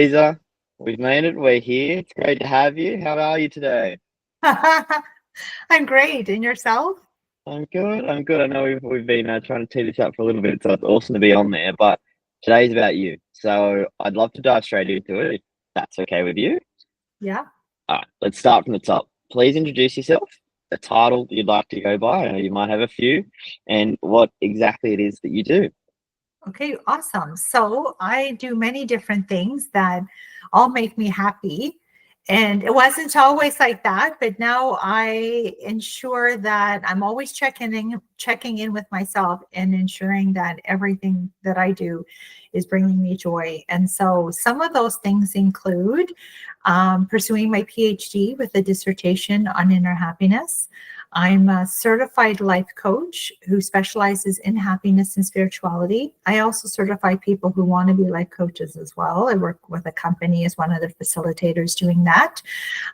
Teresa, we've made it. We're here. It's great to have you. How are you today? I'm great. And yourself? I'm good. I'm good. I know we've been trying to tee this up for a little bit, so it's awesome to be on there. But today's about you. So I'd love to dive straight into it, if that's okay with you. Yeah. All right, let's start from the top. Please introduce yourself, the title that you'd like to go by. I know you might have a few, and what exactly it is that you do. Okay, awesome. So I do many different things that all make me happy. And it wasn't always like that, but now I ensure that I'm always checking in with myself and ensuring that everything that I do is bringing me joy. And so some of those things include pursuing my PhD with a dissertation on inner happiness. I'm a certified life coach who specializes in happiness and spirituality. I also certify people who want to be life coaches as well. I work with a company as one of the facilitators doing that.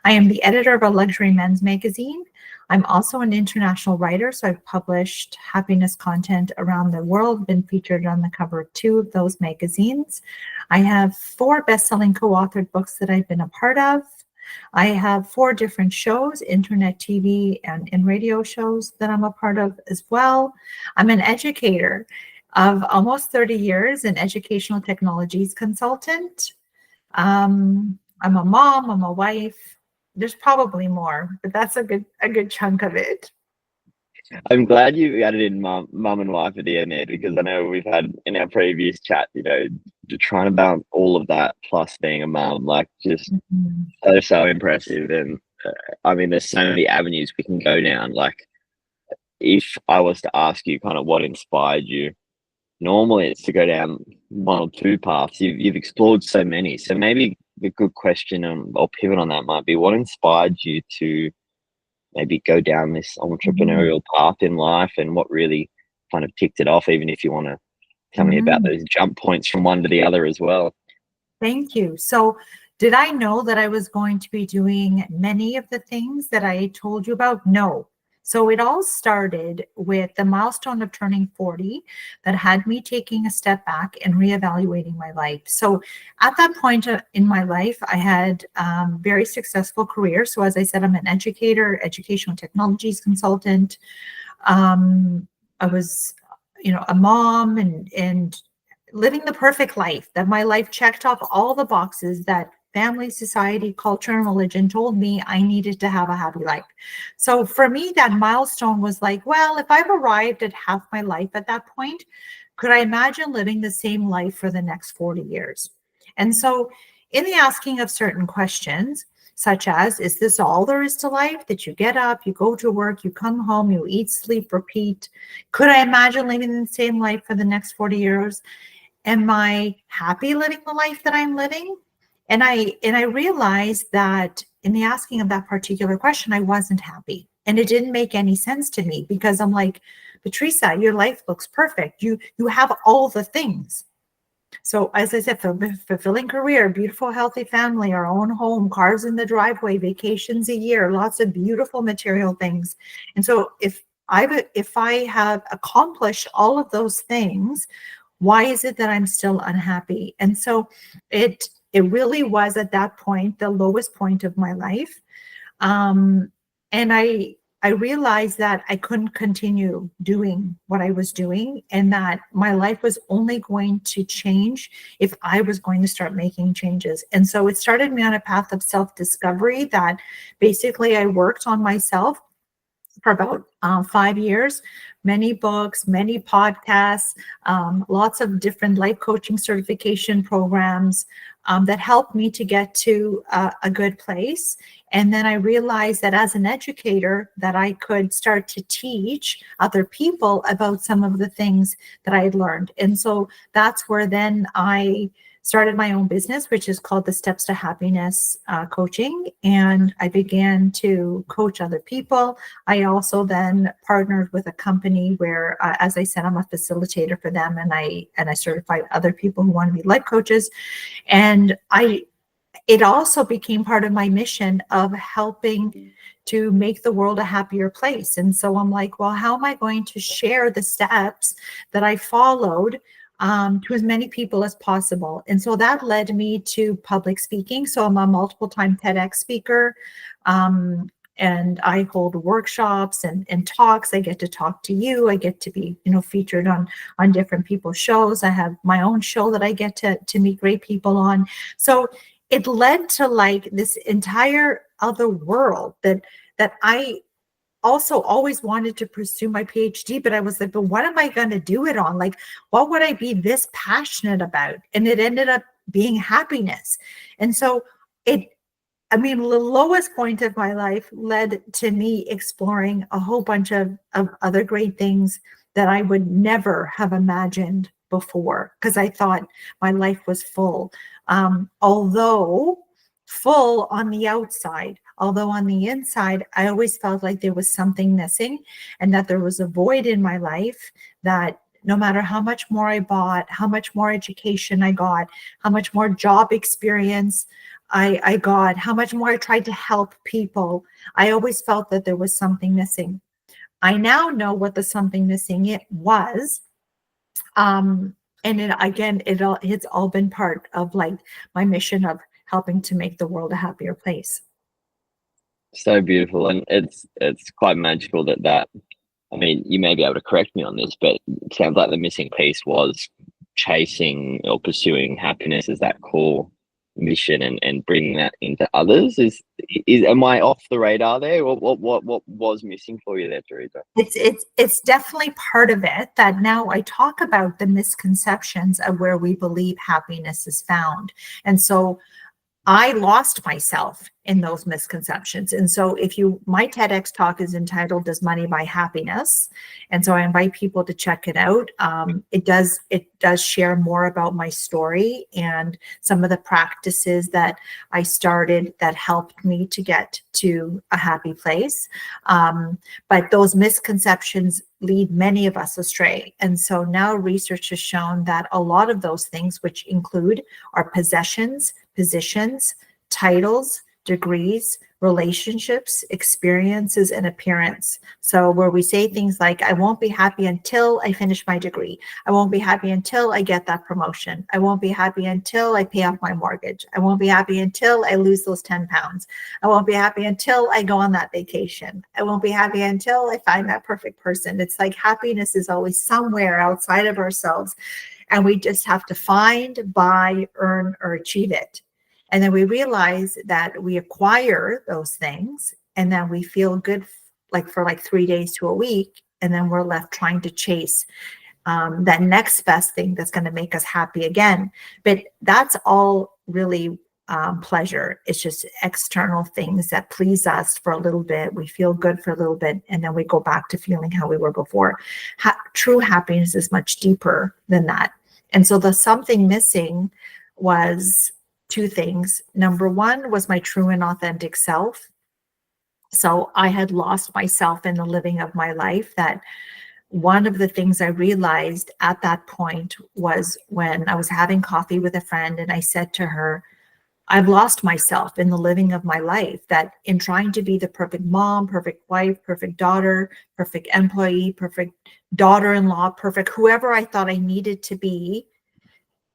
I am the editor of a luxury men's magazine. I'm also an international writer, so I've published happiness content around the world, been featured on the cover of 2 of those magazines. I have 4 best-selling co-authored books that I've been a part of. I have 4 different shows, internet, TV, and radio shows that I'm a part of as well. I'm an educator of almost 30 years, an educational technologies consultant. I'm a mom, I'm a wife. There's probably more, but that's a good chunk of it. I'm glad you added in mum and wife at the end there because I know we've had in our previous chat, trying to balance all of that plus being a mum, like just Mhm. so impressive. And I mean, there's so many avenues we can go down. Like, if I was to ask you kind of what inspired you, normally it's to go down one or two paths. You've explored so many. So maybe the good question or pivot on that might be what inspired you to maybe go down this Mhm. entrepreneurial path in life and what really kind of ticked it off, even if you want to tell me about Mhm. those jump points from one to the other as well. Thank you. So, did I know that I was going to be doing many of the things that I told you about? No. So, it all started with the milestone of turning 40 that had me taking a step back and reevaluating my life. So, at that point in my life, I had very successful career. So, as I said, I'm an educator, educational technologies consultant. I was, a mom and living the perfect life, that my life checked off all the boxes that family, society, culture, and religion told me I needed to have a happy life. So for me, that milestone was like, well, if I've arrived at half my life at that point, could I imagine living the same life for the next 40 years? And so, in the asking of certain questions, such as, is this all there is to life? That you get up, you go to work, you come home, you eat, sleep, repeat? Could I imagine living the same life for the next 40 years? Am I happy living the life that I'm living? And I realized that in the asking of that particular question, I wasn't happy. And it didn't make any sense to me because I'm like, but Teresa, your life looks perfect. You have all the things. So as I said, fulfilling career, beautiful, healthy family, our own home, cars in the driveway, vacations a year, lots of beautiful material things. And so if I have accomplished all of those things, why is it that I'm still unhappy? And so it really was at that point the lowest point of my life. And I realized that I couldn't continue doing what I was doing, and that my life was only going to change if I was going to start making changes. And so it started me on a path of self-discovery that basically I worked on myself for about 5 years, many books, many podcasts, lots of different life coaching certification programs that helped me to get to a good place. And then I realized that as an educator, that I could start to teach other people about some of the things that I had learned. And so that's where then I started my own business, which is called the Steps to Happiness Coaching. And I began to coach other people. I also then partnered with a company where, as I said, I'm a facilitator for them, and I certify other people who want to be life coaches. And it also became part of my mission of helping to make the world a happier place. And so I'm like, well, how am I going to share the steps that I followed to as many people as possible. And so that led me to public speaking. So I'm a multiple time TEDx speaker. And I hold workshops and talks. I get to talk to you. I get to be, featured on different people's shows. I have my own show that I get to meet great people on. So it led to like this entire other world that I also always wanted to pursue my PhD, but I was like, but what am I going to do it on? Like, what would I be this passionate about? And it ended up being happiness. And so the lowest point of my life led to me exploring a whole bunch of other great things that I would never have imagined before, because I thought my life was full. Although full on the outside, although on the inside, I always felt like there was something missing and that there was a void in my life that no matter how much more I bought, how much more education I got, how much more job experience I got, how much more I tried to help people, I always felt that there was something missing. I now know what the something missing it was. And it's all been part of like my mission of helping to make the world a happier place. So beautiful, and it's quite magical that I mean, you may be able to correct me on this, but it sounds like the missing piece was chasing or pursuing happiness as that core mission and bringing that into others. Is am I off the radar there? What was missing for you there, Teresa? It's definitely part of it that now I talk about the misconceptions of where we believe happiness is found. And so I lost myself in those misconceptions. And so my TEDx talk is entitled, Does Money Buy Happiness? And so I invite people to check it out. It does share more about my story and some of the practices that I started that helped me to get to a happy place. But those misconceptions lead many of us astray. And so now research has shown that a lot of those things, which include our possessions, positions, titles, degrees, relationships, experiences, and appearance. So where we say things like, I won't be happy until I finish my degree. I won't be happy until I get that promotion. I won't be happy until I pay off my mortgage. I won't be happy until I lose those 10 pounds. I won't be happy until I go on that vacation. I won't be happy until I find that perfect person. It's like happiness is always somewhere outside of ourselves, and we just have to find, buy, earn, or achieve it. And then we realize that we acquire those things and then we feel good for 3 days to a week. And then we're left trying to chase that next best thing that's going to make us happy again. But that's all really pleasure. It's just external things that please us for a little bit. We feel good for a little bit, and then we go back to feeling how we were before. True happiness is much deeper than that. And so the something missing was two things. Number one was my true and authentic self. So I had lost myself in the living of my life. That one of the things I realized at that point was when I was having coffee with a friend and I said to her, I've lost myself in the living of my life, that in trying to be the perfect mom, perfect wife, perfect daughter, perfect employee, perfect daughter-in-law, perfect whoever I thought I needed to be,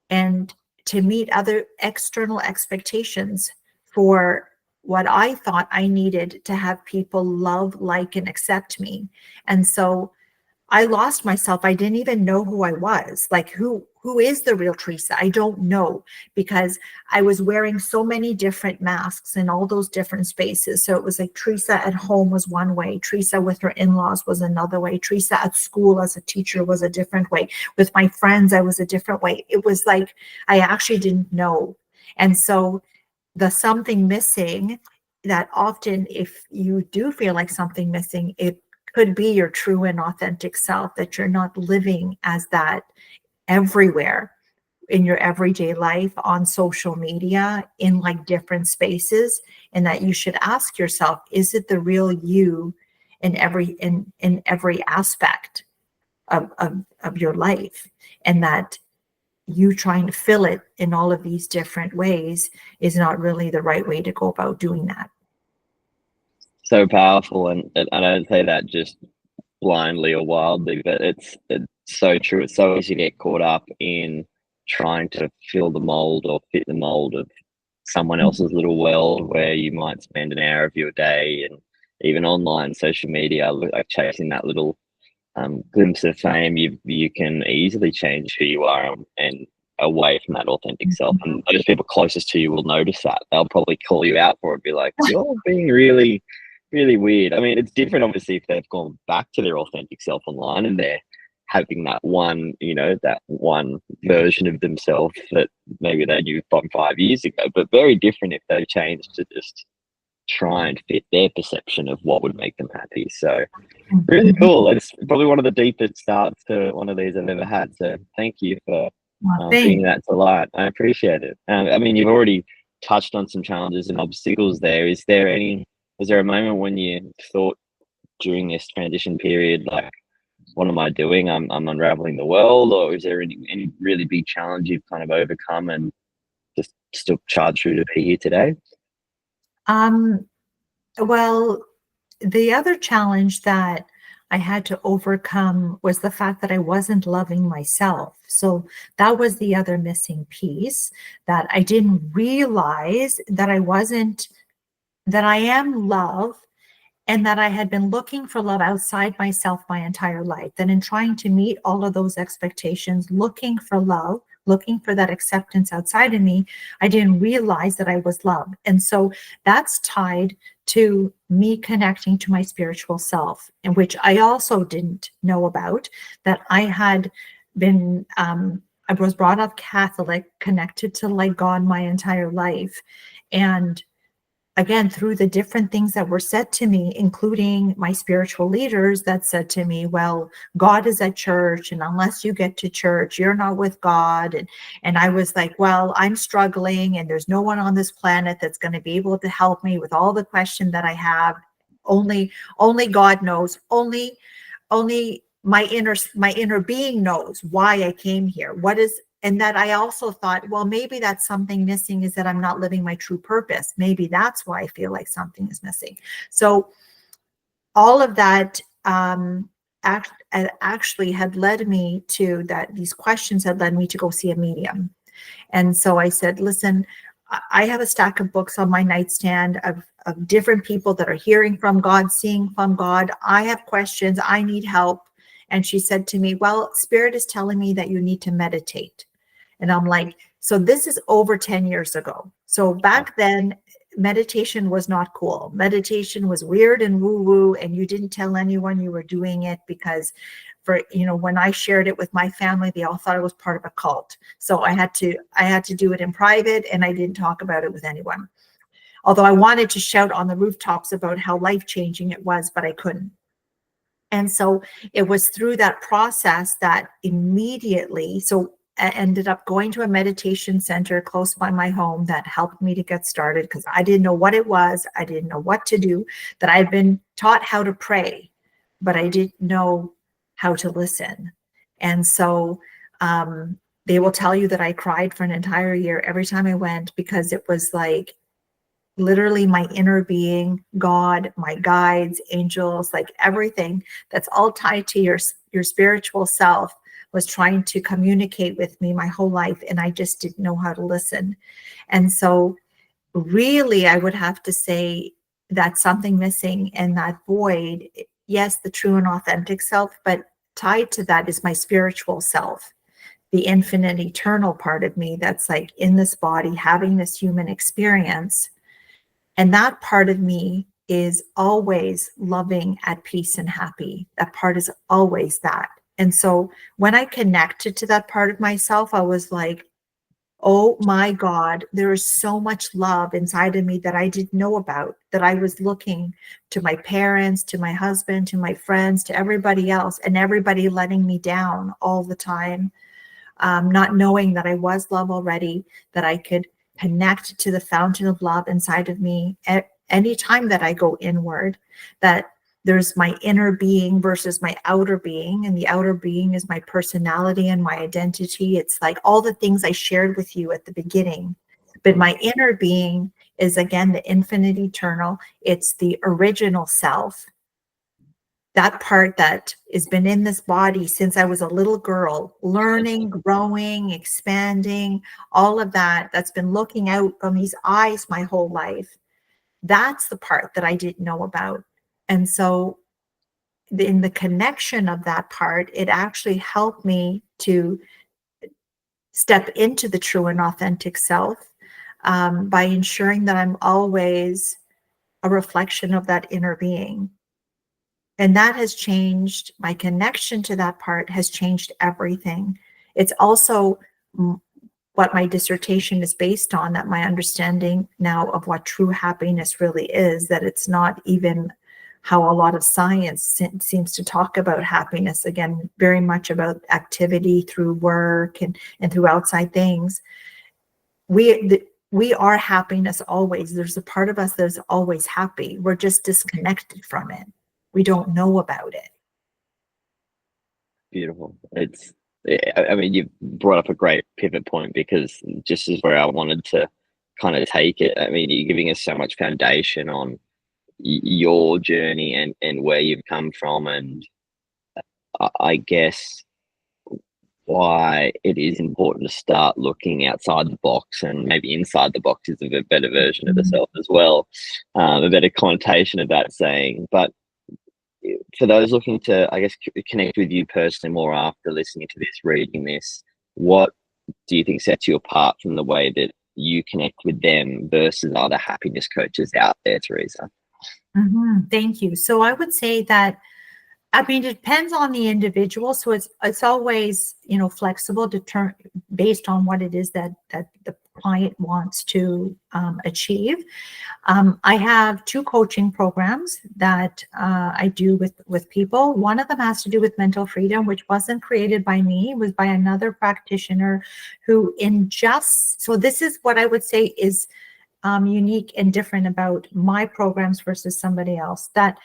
and to meet other external expectations for what I thought I needed to have people love, like, and accept me. And so I lost myself. I didn't even know who I was. Like, who is the real Teresa? I don't know, because I was wearing so many different masks in all those different spaces. So it was like Teresa at home was one way. Teresa with her in-laws was another way. Teresa at school as a teacher was a different way. With my friends, I was a different way. It was like I actually didn't know. And so the something missing, that often if you do feel like something missing, it could be your true and authentic self, that you're not living as that everywhere in your everyday life, on social media, in like different spaces, and that you should ask yourself, is it the real you in every aspect of your life? And that you trying to fill it in all of these different ways is not really the right way to go about doing that. So powerful, and I don't say that just blindly or wildly, but it's so true. It's so easy to get caught up in trying to fill the mold or fit the mold of someone else's little world where you might spend an hour of your day, and even online social media, like chasing that little glimpse of fame. You can easily change who you are, and away from that authentic self. And those people closest to you will notice that. They'll probably call you out for it, be like, "You're being really, really weird." I mean, it's different, obviously, if they've gone back to their authentic self online and they're having that one, that one version of themselves that maybe they knew from 5 years ago, but very different if they've changed to just try and fit their perception of what would make them happy. So really cool. It's probably one of the deepest starts to one of these I've ever had. So thank you for bringing Thanks. that to light. I appreciate it. I mean, you've already touched on some challenges and obstacles there. Was there a moment when you thought during this transition period, like, what am I doing? I'm unraveling the world, or is there any really big challenge you've kind of overcome and just still charged through to be here today? Um, well, the other challenge that I had to overcome was the fact that I wasn't loving myself. So that was the other missing piece, that I didn't realize that that I am love, and that I had been looking for love outside myself my entire life. That in trying to meet all of those expectations, looking for love, looking for that acceptance outside of me, I didn't realize that I was loved. And so that's tied to me connecting to my spiritual self, and which I also didn't know about, that I had been, I was brought up Catholic, connected to like God my entire life. And again, through the different things that were said to me, including my spiritual leaders that said to me, well, God is at church, and unless you get to church, you're not with God. And I was like, well, I'm struggling, and there's no one on this planet that's going to be able to help me with all the questions that I have. Only God knows. Only my inner being knows why I came here. And that I also thought, well, maybe that's something missing, is that I'm not living my true purpose. Maybe that's why I feel like something is missing. So all of that actually had led me to that. These questions had led me to go see a medium. And so I said, listen, I have a stack of books on my nightstand of different people that are hearing from God, seeing from God. I have questions. I need help. And she said to me, well, Spirit is telling me that you need to meditate. And I'm like, so this is over 10 years ago. So back then, meditation was not cool. Meditation was weird and woo-woo, and you didn't tell anyone you were doing it, because when I shared it with my family, they all thought it was part of a cult. So I had to do it in private, and I didn't talk about it with anyone. Although I wanted to shout on the rooftops about how life-changing it was, but I couldn't. And so it was through that process that immediately, so I ended up going to a meditation center close by my home that helped me to get started, because I didn't know what it was. I didn't know what to do. That I'd been taught how to pray, but I didn't know how to listen. And so they will tell you that I cried for an entire year every time I went, because it was like literally my inner being, God, my guides, angels, like everything that's all tied to your spiritual self was trying to communicate with me my whole life, and I just didn't know how to listen. And so really, I would have to say that's something missing in that void. Yes, the true and authentic self, but tied to that is my spiritual self, the infinite eternal part of me that's like in this body having this human experience. And that part of me is always loving, at peace, and happy. That part is always that. And so when I connected to that part of myself, I was like, oh my God, there is so much love inside of me that I didn't know about, that I was looking to my parents, to my husband, to my friends, to everybody else, and everybody letting me down all the time. Not knowing that I was love already, that I could connect to the fountain of love inside of me at any time that I go inward, that there's my inner being versus my outer being, and the outer being is my personality and my identity. It's like all the things I shared with you at the beginning, but my inner being is again the infinite eternal. It's the original self. that part that has been in this body since I was a little girl, learning, growing, expanding, all of that, that's been looking out from these eyes my whole life. That's the part that I didn't know about. And so in the connection of that part, it actually helped me to step into the true and authentic self, by ensuring that I'm always a reflection of that inner being. And that has changed my connection to that part, has changed everything. It's also what my dissertation is based on, that my understanding now of what true happiness really is, that it's not even how a lot of science seems to talk about happiness, again, very much about activity through work and through outside things. We are happiness always. There's a part of us that's always happy. We're just disconnected from it. We don't know about it. Beautiful. It's, I mean, you've brought up a great pivot point, because just as where I wanted to kind of take it. I mean, you're giving us so much foundation on your journey and where you've come from, and I guess why it is important to start looking outside the box, and maybe inside the box is a better version of the self as well, a better connotation of that saying. But for those looking to, I guess, connect with you personally more after listening to this, reading this, what do you think sets you apart from the way that you connect with them versus other happiness coaches out there, Teresa? Thank you. So I would say that, I mean, it depends on the individual. So it's always, flexible based on what it is that the client wants to achieve. I have 2 coaching programs that I do with people. One of them has to do with mental freedom, which wasn't created by me. It was by another practitioner who so this is what I would say is unique and different about my programs versus somebody else. That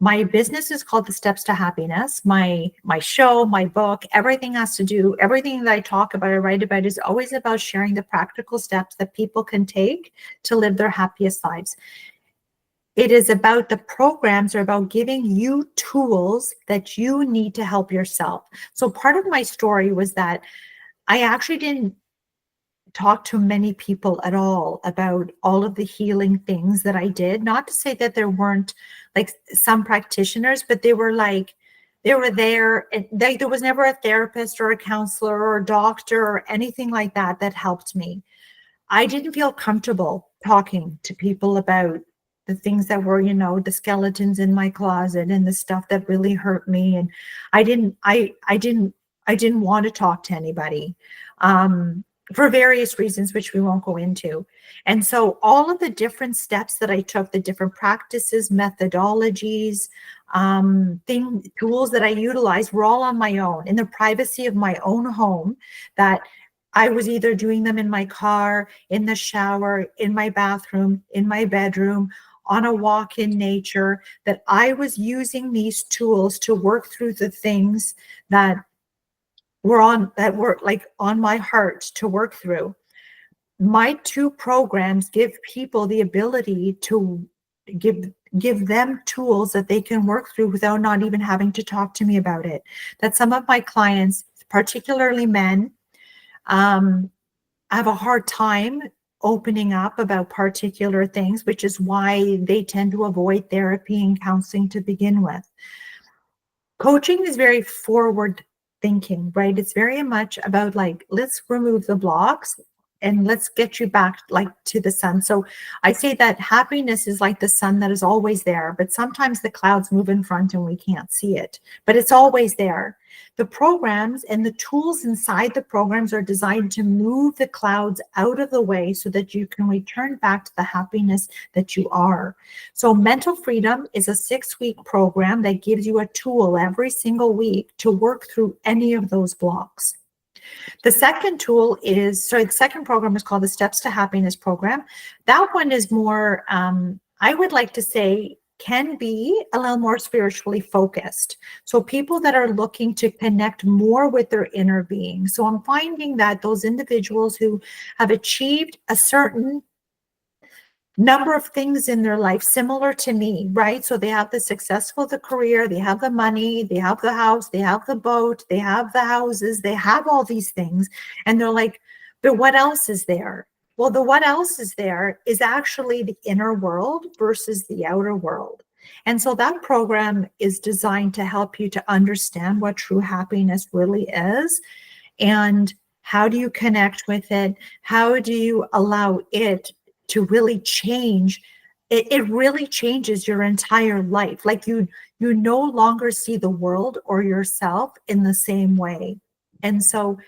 my business is called The Steps to Happiness. My show, my book, everything that I talk about, I write about, is always about sharing the practical steps that people can take to live their happiest lives. It is about, the programs are about giving you tools that you need to help yourself. So part of my story was that I actually didn't talk to many people at all about all of the healing things that I did. Not to say that there weren't, like, some practitioners, but they were there, and there was never a therapist or a counselor or a doctor or anything like that helped me. I didn't feel comfortable talking to people about the things that were, the skeletons in my closet and the stuff that really hurt me. And I didn't want to talk to anybody. For various reasons, which we won't go into. And so all of the different steps that I took, the different practices, methodologies, tools that I utilized, were all on my own, in the privacy of my own home, that I was either doing them in my car, in the shower, in my bathroom, in my bedroom, on a walk in nature, that I was using these tools to work through the things that were like on my heart to work through. My 2 programs give people the ability to give them tools that they can work through without not even having to talk to me about it. That some of my clients, particularly men, have a hard time opening up about particular things, which is why they tend to avoid therapy and counseling to begin with. Coaching is very forward thinking, right? It's very much about, like, let's remove the blocks and let's get you back, like, to the sun. So I say that happiness is like the sun that is always there, but sometimes the clouds move in front and we can't see it, but it's always there. The programs and the tools inside the programs are designed to move the clouds out of the way so that you can return back to the happiness that you are. So Mental Freedom is a 6-week program that gives you a tool every single week to work through any of those blocks. The second the second program is called the Steps to Happiness program. That one is more, I would like to say, can be a little more spiritually focused. So people that are looking to connect more with their inner being. So I'm finding that those individuals who have achieved a certain number of things in their life similar to me, right? So they have the successful, the career, they have the money, they have the house, they have the boat, they have the houses, they have all these things. And they're like, but what else is there? Well, the what else is there is actually the inner world versus the outer world. And so that program is designed to help you to understand what true happiness really is, and how do you connect with it? How do you allow it to really change? It really changes your entire life. Like you no longer see the world or yourself in the same way. And so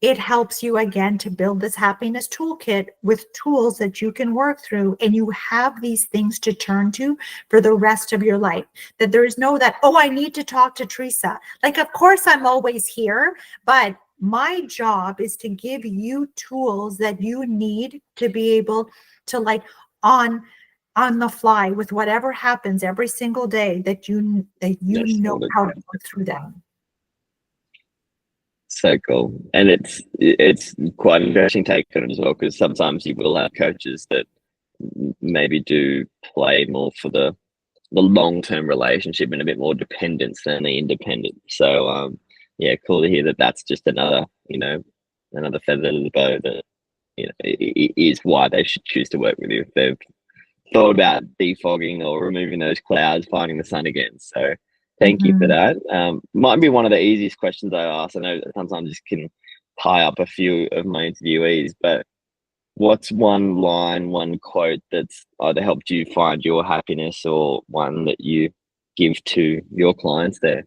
it helps you again to build this happiness toolkit with tools that you can work through, and you have these things to turn to for the rest of your life. That there is no that, oh, I need to talk to Teresa. Like, of course I'm always here, but my job is to give you tools that you need to be able to, like, on the fly with whatever happens every single day, that you That's know sort of how to work through them. so cool. And it's quite an interesting take on it as well, because sometimes you will have coaches that maybe do play more for the long-term relationship and a bit more dependence than the independent. So yeah, cool to hear that that's just another, another feather to the bow that, is why they should choose to work with you if they've thought about defogging or removing those clouds, finding the sun again. So thank you for that. Might be one of the easiest questions I ask. I know that sometimes this can tie up a few of my interviewees, but what's one line, one quote that's either helped you find your happiness, or one that you give to your clients there?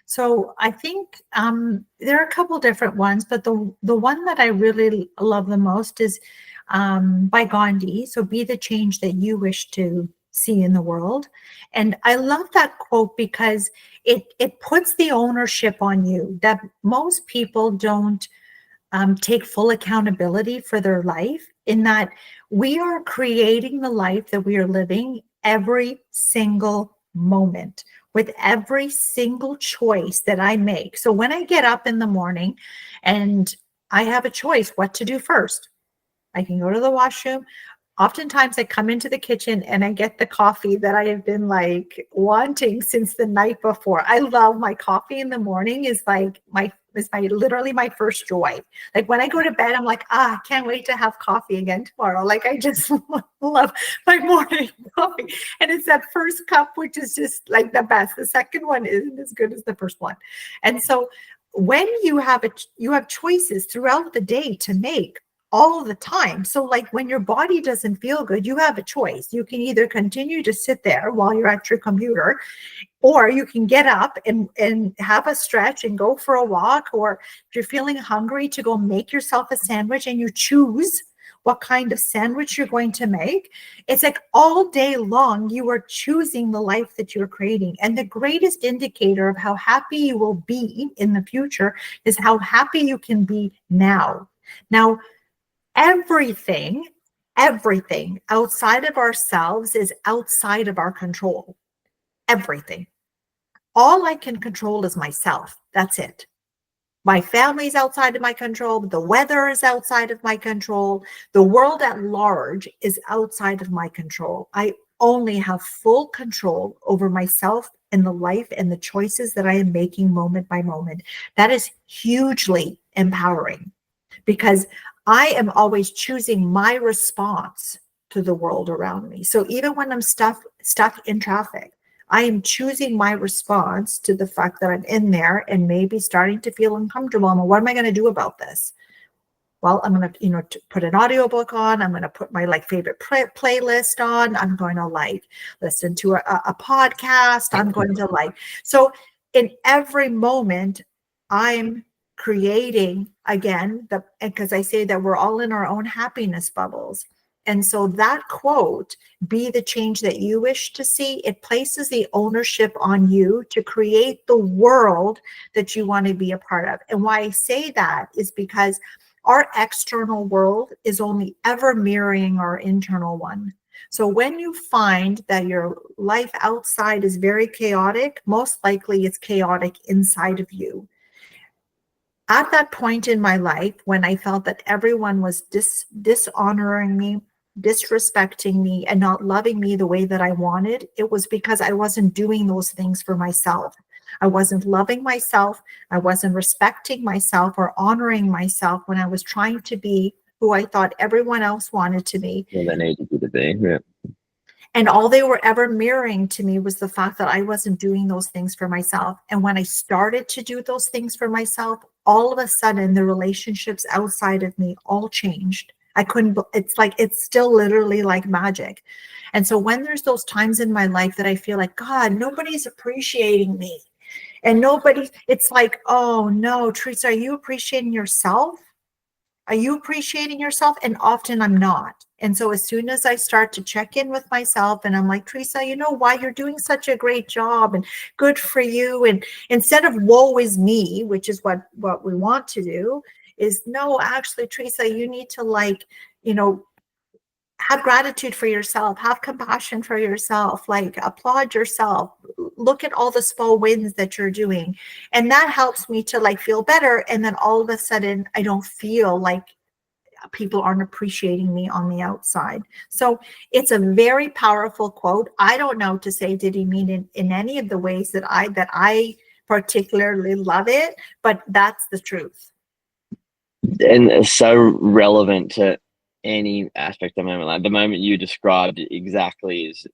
So I think there are a couple different ones, but the one that I really love the most is by Gandhi. So be the change that you wish to see in the world. And I love that quote because it puts the ownership on you, that most people don't take full accountability for their life, in that we are creating the life that we are living every single moment with every single choice that I make. So when I get up in the morning and I have a choice what to do first, I can go to the washroom. Oftentimes I come into the kitchen and I get the coffee that I have been like wanting since the night before. I love my coffee in the morning, is like my literally my first joy. Like when I go to bed, I'm like, I can't wait to have coffee again tomorrow. Like I just love my morning coffee. And it's that first cup, which is just like the best. The second one isn't as good as the first one. And so when you have choices throughout the day to make all the time. So like when your body doesn't feel good, you have a choice. You can either continue to sit there while you're at your computer, or you can get up and have a stretch and go for a walk, or if you're feeling hungry, to go make yourself a sandwich, and you choose what kind of sandwich you're going to make. It's like all day long, you are choosing the life that you're creating. And the greatest indicator of how happy you will be in the future is how happy you can be now. Now, everything outside of ourselves is outside of our control. Everything. All I can control is myself. That's it. My family's outside of my control. The weather is outside of my control. The world at large is outside of my control. I only have full control over myself and the life and the choices that I am making moment by moment. That is hugely empowering, because I am always choosing my response to the world around me. So even when I'm stuck in traffic, I am choosing my response to the fact that I'm in there and maybe starting to feel uncomfortable. And what am I going to do about this? Well, I'm going to, put an audiobook on. I'm going to put my favorite playlist on. I'm going to listen to a podcast. I'm going to so in every moment, I'm creating again, because I say that we're all in our own happiness bubbles. And so that quote, be the change that you wish to see, it places the ownership on you to create the world that you want to be a part of. And why I say that is because our external world is only ever mirroring our internal one. So when you find that your life outside is very chaotic, most likely it's chaotic inside of you. At that point in my life, when I felt that everyone was dishonoring me, disrespecting me and not loving me the way that I wanted, it was because I wasn't doing those things for myself. I wasn't loving myself. I wasn't respecting myself or honoring myself when I was trying to be who I thought everyone else wanted to be. Well, they needed you to be. Yeah. And all they were ever mirroring to me was the fact that I wasn't doing those things for myself. And when I started to do those things for myself, all of a sudden the relationships outside of me all changed. I couldn't, it's like, it's still literally like magic. And so when there's those times in my life that I feel like, God, nobody's appreciating me and nobody, it's like, oh no, Teresa, are you appreciating yourself? Are you appreciating yourself? And often I'm not. And so as soon as I start to check in with myself and I'm like, Teresa, you know why you're doing such a great job and good for you. And instead of woe is me, which is what we want to do, is no, actually, Teresa, you need to have gratitude for yourself, have compassion for yourself, like applaud yourself, look at all the small wins that you're doing. And that helps me to like feel better. And then all of a sudden I don't feel like people aren't appreciating me on the outside. So it's a very powerful quote. I don't know to say, did he mean it in any of the ways that I particularly love it, but that's the truth. And it's so relevant to any aspect of the moment. Like the moment you described exactly is,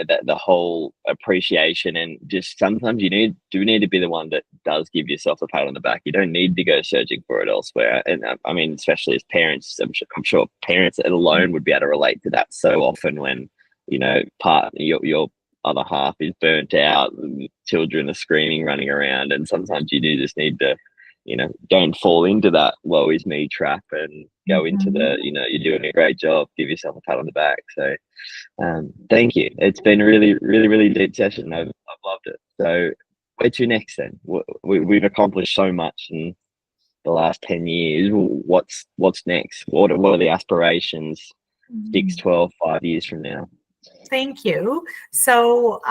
that the whole appreciation, and just sometimes you need to be the one that does give yourself a pat on the back. You don't need to go searching for it elsewhere. And I mean, especially as parents, I'm sure parents alone would be able to relate to that so often when, your other half is burnt out, children are screaming, running around, and sometimes you do just need to, don't fall into that woe is me trap and go into the, you're doing a great job, give yourself a pat on the back. So thank you. It's been a really, really, really deep session. I've loved it. So where to next then? We've accomplished so much in the last 10 years. What's next? What are the aspirations 6, 12, 5 years from now? Thank you. So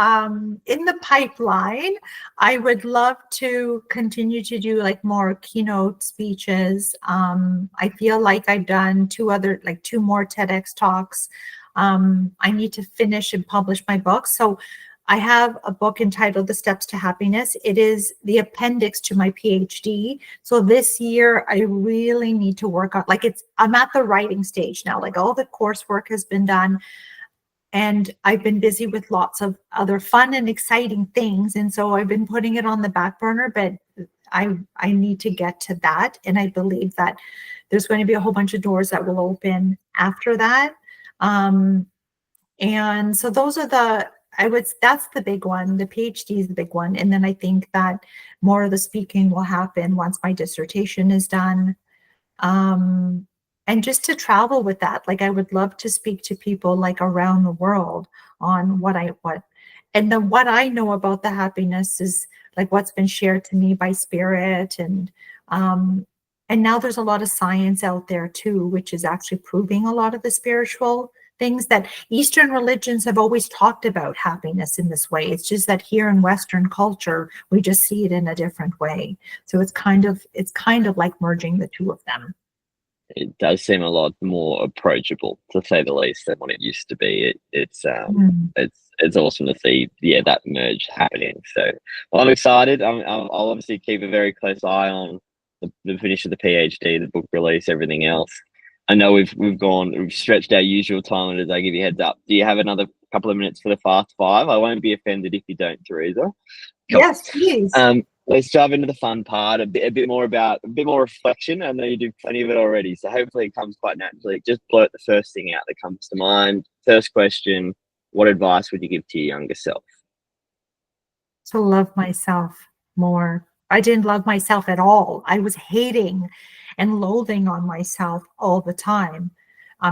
in the pipeline, I would love to continue to do like more keynote speeches. I feel like I've done two more TEDx talks. I need to finish and publish my book. So I have a book entitled The Steps to Happiness. It is the appendix to my PhD. So this year I really need to work on, I'm at the writing stage now, like all the coursework has been done. And I've been busy with lots of other fun and exciting things. And so I've been putting it on the back burner, but I need to get to that. And I believe that there's going to be a whole bunch of doors that will open after that. And so those are that's the big one. The PhD is the big one. And then I think that more of the speaking will happen once my dissertation is done. And just to travel with that, like I would love to speak to people like around the world on what and then what I know about the happiness is like what's been shared to me by spirit. And now there's a lot of science out there too, which is actually proving a lot of the spiritual things that Eastern religions have always talked about happiness in this way. It's just that here in Western culture, we just see it in a different way. So it's kind of like merging the two of them. It does seem a lot more approachable, to say the least, than what it used to be. It's awesome to see, that merge happening. So, well, I'm excited. I'll obviously keep a very close eye on the finish of the PhD, the book release, everything else. I know we've stretched our usual time limit as I give you a heads up. Do you have another couple of minutes for the Fast Five? I won't be offended if you don't, Teresa. Cool. Yes, please. Let's dive into the fun part, a bit more reflection. I know you do plenty of it already, so hopefully it comes quite naturally. Just blurt the first thing out that comes to mind. First question, what advice would you give to your younger self? To love myself more. I didn't love myself at all. I was hating and loathing on myself all the time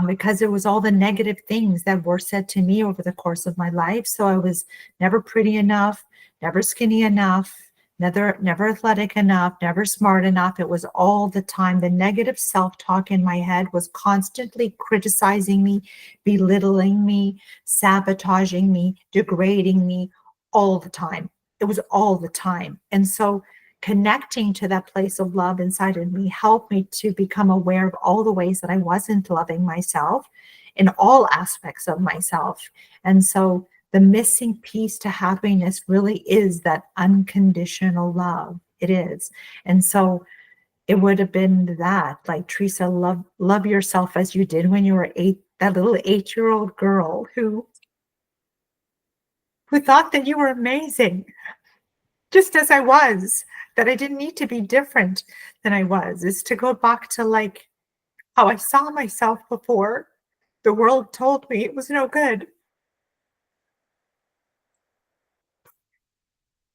because it was all the negative things that were said to me over the course of my life. So I was never pretty enough, never skinny enough, never athletic enough, never smart enough. It was all the time. The negative self-talk in my head was constantly criticizing me, belittling me, sabotaging me, degrading me all the time. It was all the time. And so connecting to that place of love inside of me helped me to become aware of all the ways that I wasn't loving myself. in all aspects of myself. And so the missing piece to happiness really is that unconditional love. It is. And so it would have been that, like, Teresa, love yourself as you did when you were 8, that little 8-year-old girl who thought that you were amazing, just as I was, that I didn't need to be different than I was. Is to go back to like how I saw myself before the world told me it was no good.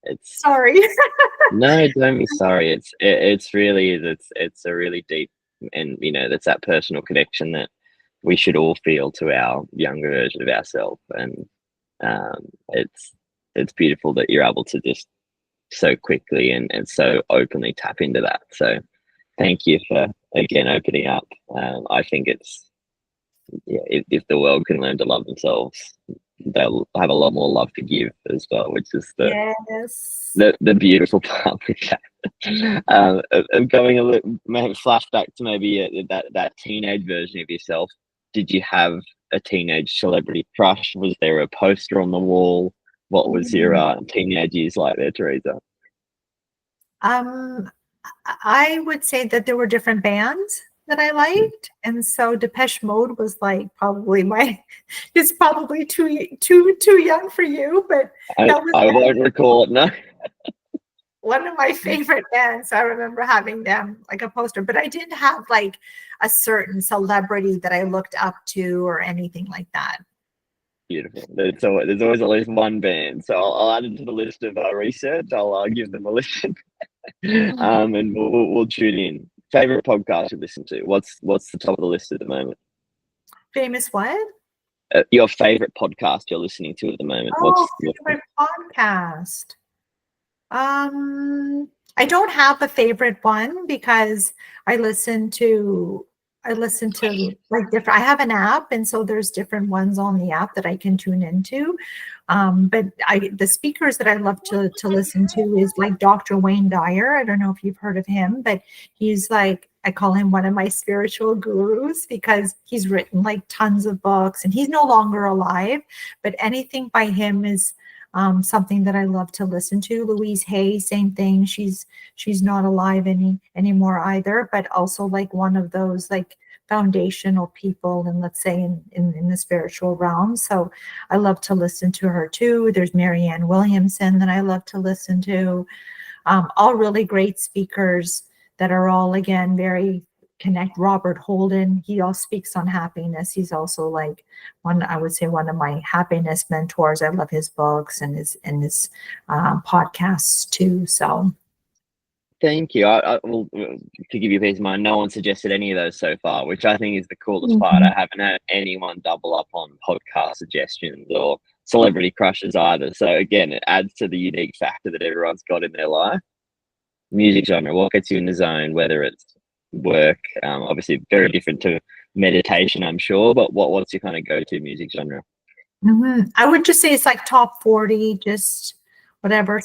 It's Sorry. no, don't be sorry. It's really it's a really deep, and that's that personal connection that we should all feel to our younger version of ourselves, and it's beautiful that you're able to just so quickly and so openly tap into that. So thank you for again opening up. I think it's if the world can learn to love themselves, they'll have a lot more love to give as well, which is Yes. the beautiful part with that. Going a little, maybe flashback to maybe that teenage version of yourself. Did you have a teenage celebrity crush? Was there a poster on the wall? What was your teenage years like there, Teresa? Um, I would say that there were different bands that I liked, and so Depeche Mode was like probably it's probably too young for you, but that was I won't recall it. No. one of my favorite bands. I remember having them like a poster, but I didn't have like a certain celebrity that I looked up to or anything like that. Beautiful. There's always at least one band, so I'll add it to the list of research. I'll give them a listen, and we'll tune in. Favorite podcast you listen to? What's the top of the list at the moment? Famous what? Your favorite podcast you're listening to at the moment? Oh, favorite podcast. I don't have a favorite one because I listen to like different. I have an app, and so there's different ones on the app that I can tune into. But the speakers that I love to listen to is like Dr. Wayne Dyer. I don't know if you've heard of him, but he's like, I call him one of my spiritual gurus because he's written like tons of books, and he's no longer alive, but anything by him is something that I love to listen to. Louise Hay, same thing. She's not alive anymore either, but also like one of those like foundational people, and let's say in the spiritual realm. So I love to listen to her too. There's Marianne Williamson that I love to listen to. All really great speakers that are all again very connect. Robert Holden, he all speaks on happiness. He's also like I would say one of my happiness mentors. I love his books and his podcasts too. So thank you. I will, to give you a peace of mind, no one suggested any of those so far, which I think is the coolest part. I haven't had anyone double up on podcast suggestions or celebrity crushes either. So again, it adds to the unique factor that everyone's got in their life. Music genre, what gets you in the zone, whether it's work, obviously very different to meditation, I'm sure, but what's your kind of go-to music genre? I would just say it's like top 40, just whatever.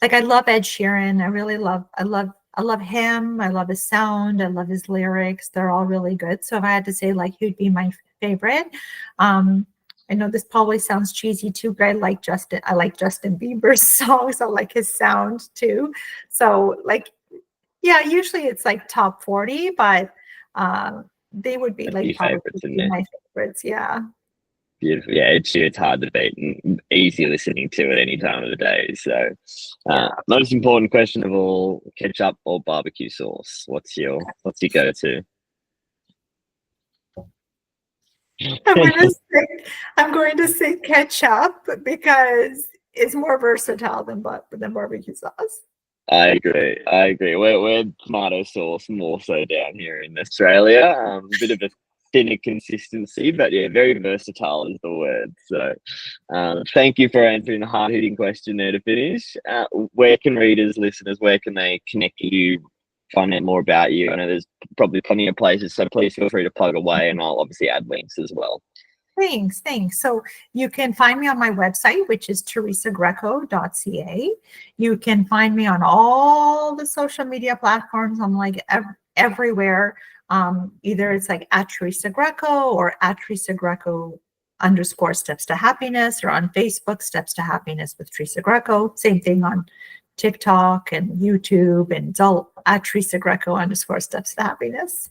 Like I love Ed Sheeran. I love him. I love his sound. I love his lyrics. They're all really good. So if I had to say like who'd be my favorite, I know this probably sounds cheesy too, but I like Justin Bieber's songs. I like his sound too. So like, yeah, usually it's like top 40, but they would be like probably my favorites. Yeah. Beautiful. Yeah, it's hard to beat and easy listening to at any time of the day. So most important question of all, ketchup or barbecue sauce? What's your go-to? I'm going to say ketchup because it's more versatile than barbecue sauce. I agree. We're tomato sauce more so down here in Australia. A bit of a thinner consistency, but yeah, very versatile is the word. So thank you for answering the hard-hitting question there to finish. Where can readers, listeners, where can they connect with you, find out more about you? I know there's probably plenty of places, so please feel free to plug away, and I'll obviously add links as well. Thanks. So you can find me on my website, which is teresagreco.ca. You can find me on all the social media platforms. I'm like everywhere. Either it's like at Teresa Greco or at Teresa Greco _ steps to happiness, or on Facebook, Steps to Happiness with Teresa Greco. Same thing on TikTok and YouTube, and it's all at Teresa Greco _ steps to happiness.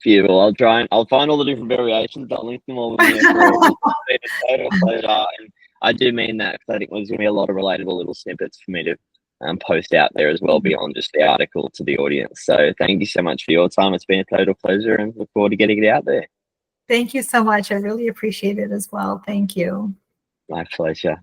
Beautiful. I'll find all the different variations. I'll link them all in there for all. It's been a total pleasure. And I do mean that, because I think there's going to be a lot of relatable little snippets for me to post out there as well, beyond just the article, to the audience. So thank you so much for your time. It's been a total pleasure, and look forward to getting it out there. Thank you so much. I really appreciate it as well. Thank you. My pleasure.